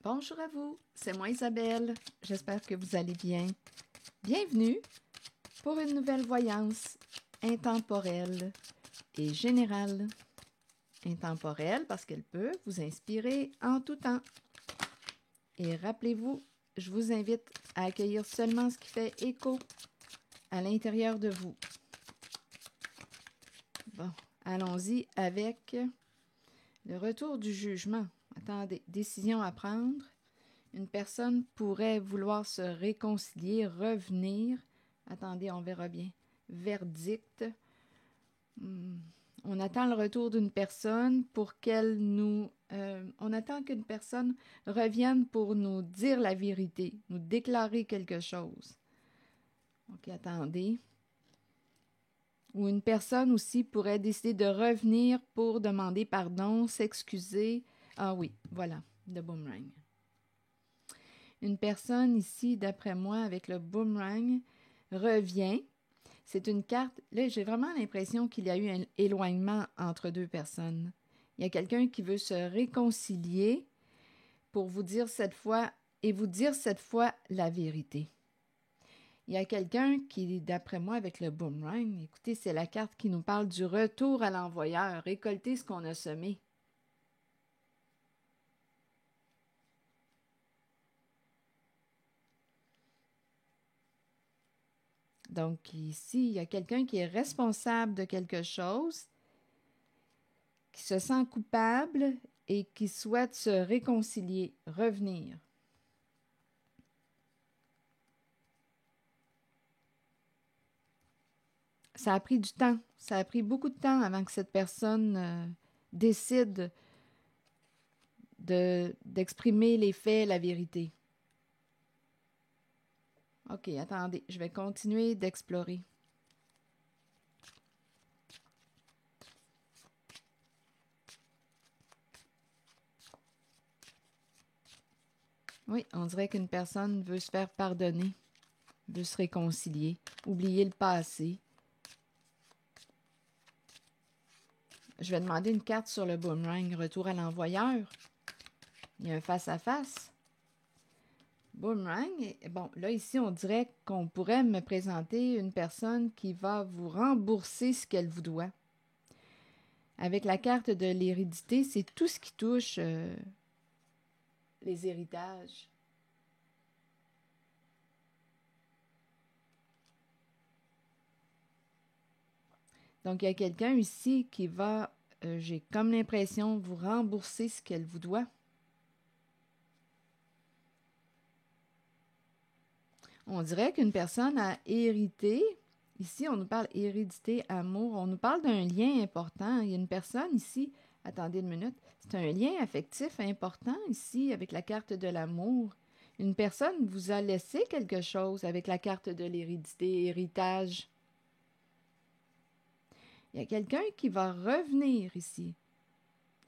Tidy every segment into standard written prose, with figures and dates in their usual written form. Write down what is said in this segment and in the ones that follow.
Bonjour à vous, c'est moi Isabelle. J'espère que vous allez bien. Bienvenue pour une nouvelle voyance intemporelle et générale. Intemporelle parce qu'elle peut vous inspirer en tout temps. Et rappelez-vous, je vous invite à accueillir seulement ce qui fait écho à l'intérieur de vous. Bon, allons-y avec le retour du jugement. Attendez, décision à prendre. Une personne pourrait vouloir se réconcilier, revenir. Attendez, on verra bien. Verdict. On attend le retour d'une personne pour qu'elle nous... on attend qu'une personne revienne pour nous dire la vérité, nous déclarer quelque chose. OK, attendez. Ou une personne aussi pourrait décider de revenir pour demander pardon, s'excuser. Ah oui, voilà, le boomerang. Une personne ici, d'après moi, avec le boomerang, revient. C'est une carte. Là, j'ai vraiment l'impression qu'il y a eu un éloignement entre deux personnes. Il y a quelqu'un qui veut se réconcilier pour vous dire cette fois et vous dire cette fois la vérité. Il y a quelqu'un qui, d'après moi, avec le boomerang, écoutez, c'est la carte qui nous parle du retour à l'envoyeur, récolter ce qu'on a semé. Donc ici, il y a quelqu'un qui est responsable de quelque chose, qui se sent coupable et qui souhaite se réconcilier, revenir. Ça a pris du temps. Ça a pris beaucoup de temps avant que cette personne décide d'exprimer les faits, la vérité. OK, attendez, je vais continuer d'explorer. Oui, on dirait qu'une personne veut se faire pardonner, veut se réconcilier, oublier le passé. Je vais demander une carte sur le boomerang, retour à l'envoyeur. Il y a un face-à-face. Boomerang, bon, là ici, on dirait qu'on pourrait me présenter une personne qui va vous rembourser ce qu'elle vous doit. Avec la carte de l'hérédité, c'est tout ce qui touche les héritages. Donc, il y a quelqu'un ici qui va, j'ai comme l'impression, vous rembourser ce qu'elle vous doit. On dirait qu'une personne a hérité. Ici, on nous parle hérédité, amour. On nous parle d'un lien important. Il y a une personne ici, attendez une minute, c'est un lien affectif important ici avec la carte de l'amour. Une personne vous a laissé quelque chose avec la carte de l'hérédité, héritage. Il y a quelqu'un qui va revenir ici.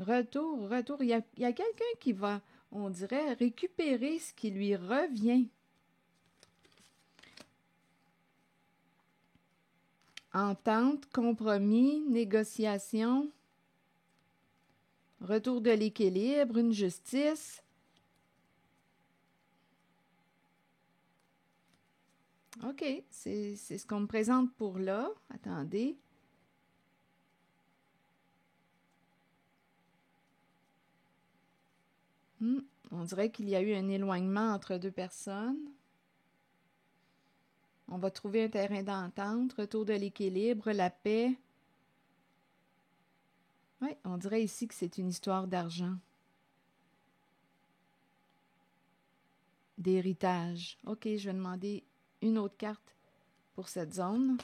Retour, retour. Il y a quelqu'un qui va, on dirait, récupérer ce qui lui revient. Entente, compromis, négociation, retour de l'équilibre, une justice. OK, c'est ce qu'on me présente pour là. Attendez. On dirait qu'il y a eu un éloignement entre deux personnes. On va trouver un terrain d'entente, retour de l'équilibre, la paix. Oui, on dirait ici que c'est une histoire d'argent. D'héritage. OK, je vais demander une autre carte pour cette zone.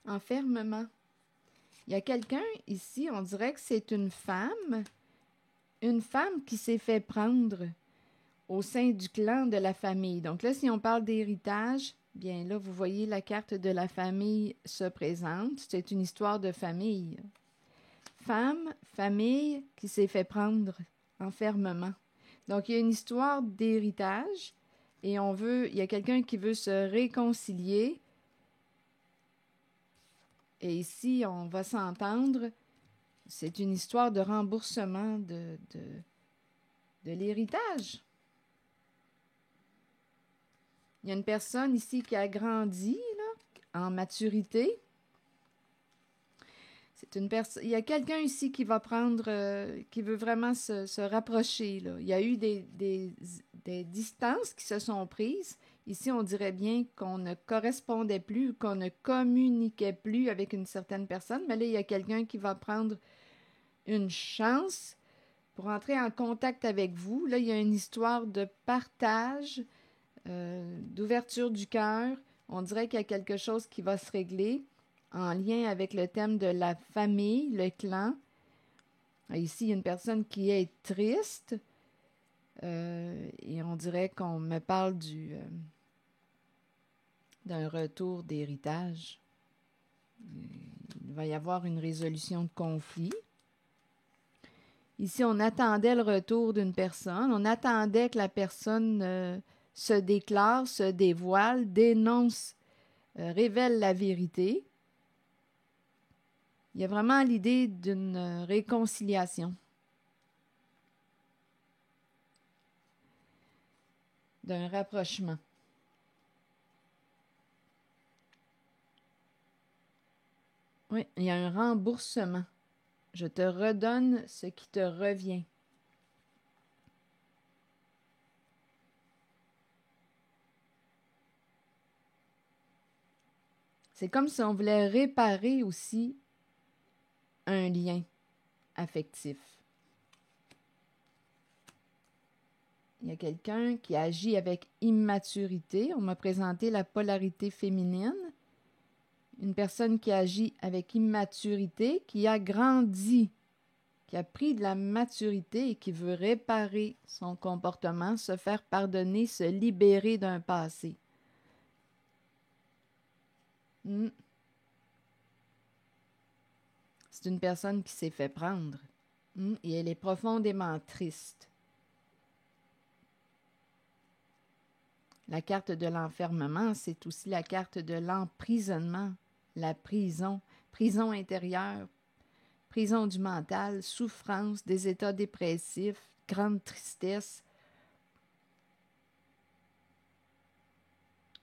Enfermement. Il y a quelqu'un ici, on dirait que c'est une femme qui s'est fait prendre au sein du clan de la famille. Donc là, si on parle d'héritage, bien là, vous voyez la carte de la famille se présente. C'est une histoire de famille. Femme, famille qui s'est fait prendre, enfermement. Donc, il y a une histoire d'héritage et il y a quelqu'un qui veut se réconcilier. Et ici, on va s'entendre, c'est une histoire de remboursement de l'héritage. Il y a une personne ici qui a grandi là, en maturité. Il y a quelqu'un ici qui va prendre, qui veut vraiment se rapprocher, là. Il y a eu des distances qui se sont prises. Ici, on dirait bien qu'on ne correspondait plus, qu'on ne communiquait plus avec une certaine personne. Mais là, il y a quelqu'un qui va prendre une chance pour entrer en contact avec vous. Là, il y a une histoire de partage, d'ouverture du cœur. On dirait qu'il y a quelque chose qui va se régler en lien avec le thème de la famille, le clan. Ici, il y a une personne qui est triste et on dirait qu'on me parle d'un retour d'héritage. Il va y avoir une résolution de conflit. Ici, on attendait le retour d'une personne. On attendait que la personne se déclare, se dévoile, dénonce, révèle la vérité. Il y a vraiment l'idée d'une réconciliation, d'un rapprochement. Oui, il y a un remboursement. Je te redonne ce qui te revient. C'est comme si on voulait réparer aussi un lien affectif. Il y a quelqu'un qui agit avec immaturité. On m'a présenté la polarité féminine. Une personne qui agit avec immaturité, qui a grandi, qui a pris de la maturité et qui veut réparer son comportement, se faire pardonner, se libérer d'un passé. C'est une personne qui s'est fait prendre. Et elle est profondément triste. La carte de l'enfermement, c'est aussi la carte de l'emprisonnement, la prison, prison intérieure, prison du mental, souffrance, des états dépressifs, grande tristesse.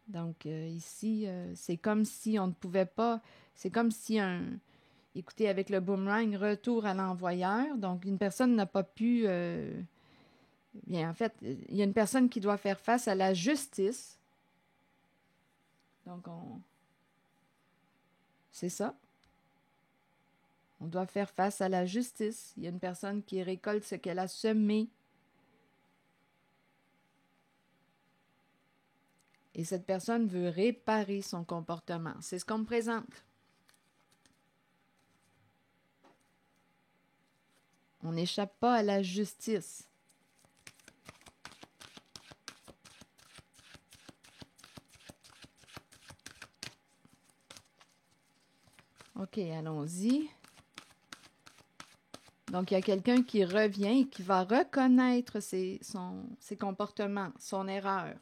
Donc ici, c'est comme si on ne pouvait pas, c'est comme si écoutez, avec le boomerang, retour à l'envoyeur, donc une personne n'a pas pu, bien en fait, il y a une personne qui doit faire face à la justice. Donc c'est ça. On doit faire face à la justice. Il y a une personne qui récolte ce qu'elle a semé. Et cette personne veut réparer son comportement. C'est ce qu'on me présente. On n'échappe pas à la justice. OK, allons-y. Donc, il y a quelqu'un qui revient et qui va reconnaître ses comportements, son erreur.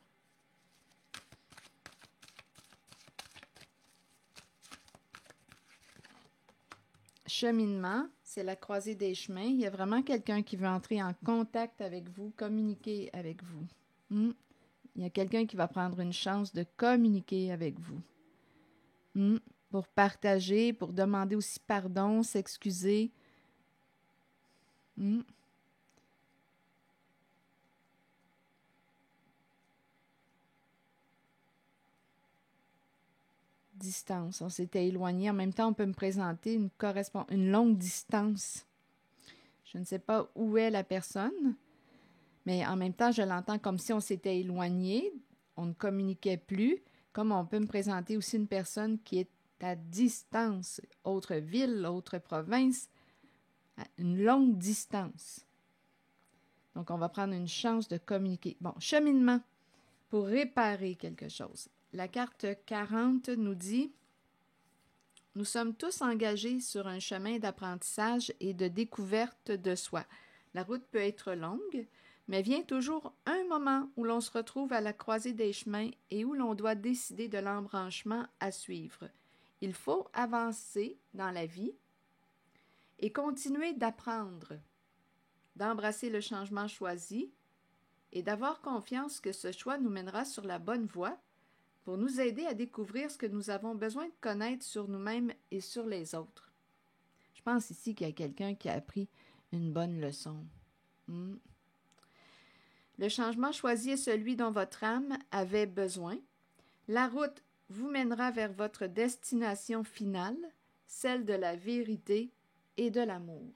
Cheminement, c'est la croisée des chemins. Il y a vraiment quelqu'un qui veut entrer en contact avec vous, communiquer avec vous. Il y a quelqu'un qui va prendre une chance de communiquer avec vous. Pour partager, pour demander aussi pardon, s'excuser. Distance, on s'était éloigné. En même temps, on peut me présenter une longue distance. Je ne sais pas où est la personne, mais en même temps, je l'entends comme si on s'était éloigné, on ne communiquait plus, comme on peut me présenter aussi une personne qui est à distance, autre ville, autre province, à une longue distance. Donc, on va prendre une chance de communiquer. Bon, cheminement pour réparer quelque chose. La carte 40 nous dit « Nous sommes tous engagés sur un chemin d'apprentissage et de découverte de soi. La route peut être longue, Mais vient toujours un moment où l'on se retrouve à la croisée des chemins et où l'on doit décider de l'embranchement à suivre. Il faut avancer dans la vie et continuer d'apprendre, d'embrasser le changement choisi et d'avoir confiance que ce choix nous mènera sur la bonne voie pour nous aider à découvrir ce que nous avons besoin de connaître sur nous-mêmes et sur les autres. Je pense ici qu'il y a quelqu'un qui a appris une bonne leçon. Le changement choisi est celui dont votre âme avait besoin. La route vous mènera vers votre destination finale, celle de la vérité et de l'amour.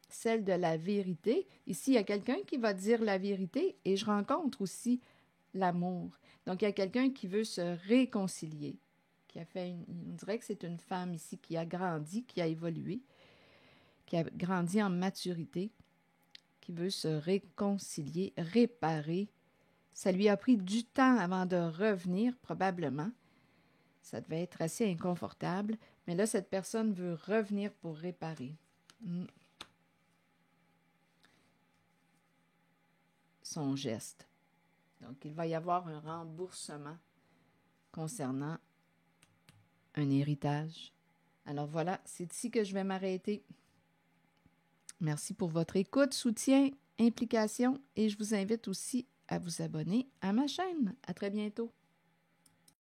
Celle de la vérité. Ici, il y a quelqu'un qui va dire la vérité et je rencontre aussi l'amour. Donc, il y a quelqu'un qui veut se réconcilier, on dirait que c'est une femme ici qui a grandi, qui a évolué, qui a grandi en maturité, qui veut se réconcilier, réparer. Ça lui a pris du temps avant de revenir, probablement. Ça devait être assez inconfortable, mais là, cette personne veut revenir pour réparer. Son geste. Donc, il va y avoir un remboursement concernant un héritage. Alors voilà, c'est ici que je vais m'arrêter. Merci pour votre écoute, soutien, implication et je vous invite aussi à vous abonner à ma chaîne. À très bientôt.